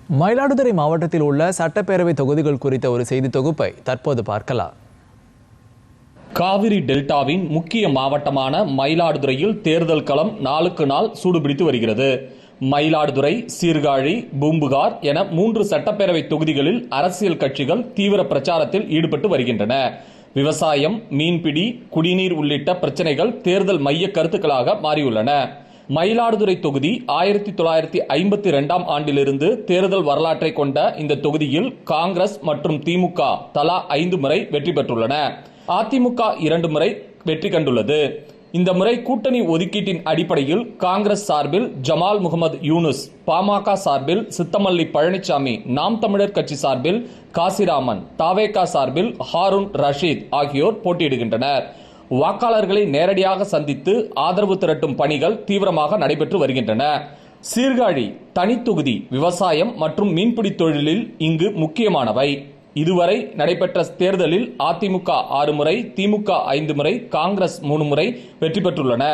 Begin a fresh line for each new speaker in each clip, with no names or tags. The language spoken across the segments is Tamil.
மயிலாடுதுறை மாவட்டத்தில் உள்ள சட்டப்பேரவை தொகுதிகள் குறித்த ஒரு செய்தி தொகுப்பை தற்போது பார்க்கலாம்.
காவிரி டெல்டாவின் முக்கிய மாவட்டமான மயிலாடுதுறையில் தேர்தல் களம் நாளுக்கு நாள் சூடுபிடித்து வருகிறது. மயிலாடுதுறை, சீர்காழி, பூம்புகார் என 3 சட்டப்பேரவை தொகுதிகளில் அரசியல் கட்சிகள் தீவிர பிரச்சாரத்தில் ஈடுபட்டு வருகின்றன. விவசாயம், மீன்பிடி, குடிநீர் உள்ளிட்ட பிரச்சனைகள் தேர்தல் மைய கருத்துக்களாக மாறியுள்ளன. மயிலாடுதுறை தொகுதி 1952ஆம் ஆண்டிலிருந்து தேர்தல் வரலாற்றை கொண்ட இந்த தொகுதியில் காங்கிரஸ் மற்றும் திமுக தலா 5 முறை வெற்றி பெற்றுள்ளன. அதிமுக 2 முறை வெற்றி கண்டுள்ளது. இந்த முறை கூட்டணி ஒதுக்கீட்டின் அடிப்படையில் காங்கிரஸ் சார்பில் ஜமால் முகமது யூனுஸ், பாமக சார்பில் சித்தமல்லி பழனிசாமி, நாம் தமிழர் கட்சி சார்பில் காசிராமன், தாவேகா சார்பில் ஹாரூன் ரஷீத் ஆகியோர் போட்டியிடுகின்றனர். வாக்காளர்களை நேரடியாக சந்தித்து ஆதரவு திரட்டும் பணிகள் தீவிரமாக நடைபெற்று வருகின்றன. சீர்காழி தனித்தொகுதி விவசாயம் மற்றும் மீன்பிடி தொழிலில் இங்கு முக்கியமானவை. இதுவரை நடைபெற்ற தேர்தலில் அதிமுக 6 முறை, திமுக 5 முறை, காங்கிரஸ் 3 முறை வெற்றி பெற்றுள்ளன.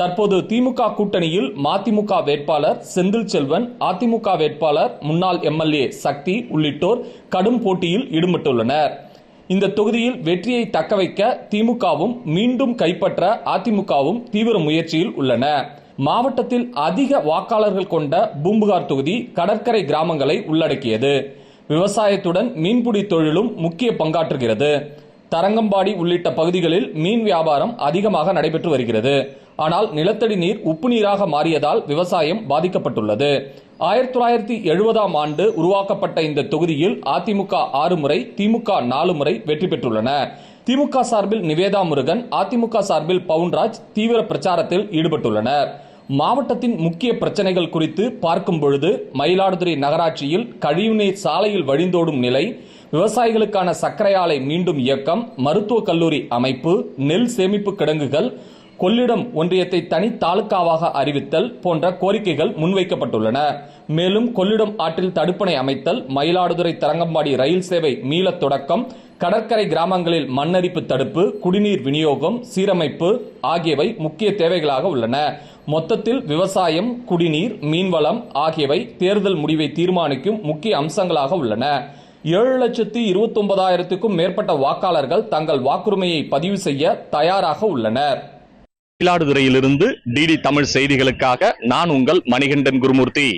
தற்போது திமுக கூட்டணியில் மதிமுக வேட்பாளர் செந்தில் செல்வன், அதிமுக வேட்பாளர் முன்னாள் எம்எல்ஏ சக்தி உள்ளிட்டோர் கடும் போட்டியில் ஈடுபட்டுள்ளனர். இந்த தொகுதியில் வெற்றியை தக்கவைக்க திமுகவும் மீண்டும் கைப்பற்ற அதிமுகவும் தீவிர முயற்சியில் உள்ளன. மாவட்டத்தில் அதிக வாக்காளர்கள் கொண்ட பூம்புகார் தொகுதி கடற்கரை கிராமங்களை உள்ளடக்கியது. விவசாயத்துடன் மீன்பிடி தொழிலும் முக்கிய பங்காற்றுகிறது. தரங்கம்பாடி உள்ளிட்ட பகுதிகளில் மீன் வியாபாரம் அதிகமாக நடைபெற்று வருகிறது. ஆனால் நிலத்தடி நீர் உப்பு நீராக மாறியதால் விவசாயம் பாதிக்கப்பட்டுள்ளது. 1970ஆம் ஆண்டு உருவாக்கப்பட்ட இந்த தொகுதியில் அதிமுக 6 முறை, திமுக 4 முறை வெற்றி பெற்றுள்ளன. திமுக சார்பில் நிவேதா முருகன், அதிமுக சார்பில் பவுன்ராஜ் தீவிர பிரச்சாரத்தில் ஈடுபட்டுள்ளனர். மாவட்டத்தின் முக்கிய பிரச்சனைகள் குறித்து பார்க்கும் பொழுது மயிலாடுதுறை நகராட்சியில் கழிவுநீர் சாலையில் வழிந்தோடும் நிலை, விவசாயிகளுக்கான சர்க்கரை ஆலை மீண்டும் இயக்கம், மருத்துவக் கல்லூரி அமைப்பு, நெல் சேமிப்பு கிடங்குகள், கொள்ளிடம் ஒன்றியத்தை தனி தாலுகாவாக அறிவித்தல் போன்ற கோரிக்கைகள் முன்வைக்கப்பட்டுள்ளன. மேலும் கொள்ளிடம் ஆற்றில் தடுப்பணை அமைத்தல், மயிலாடுதுறை தரங்கம்பாடி ரயில் சேவை மீள தொடக்கம், கடற்கரை கிராமங்களில் மண்ணரிப்பு தடுப்பு, குடிநீர் விநியோகம் சீரமைப்பு ஆகியவை முக்கிய தேவைகளாக உள்ளன. மொத்தத்தில் விவசாயம், குடிநீர், மீன்வளம் ஆகியவை தேர்தல் முடிவை தீர்மானிக்கும் முக்கிய அம்சங்களாக உள்ளன. 7,29,000க்கும் மேற்பட்ட வாக்காளர்கள் தங்கள் வாக்குரிமையை பதிவு செய்ய தயாராக உள்ளனர்.
மயிலாடுதுறையிலிருந்து டிடி தமிழ் செய்திகளுக்காக நான் உங்கள் மணிகண்டன் குருமூர்த்தி.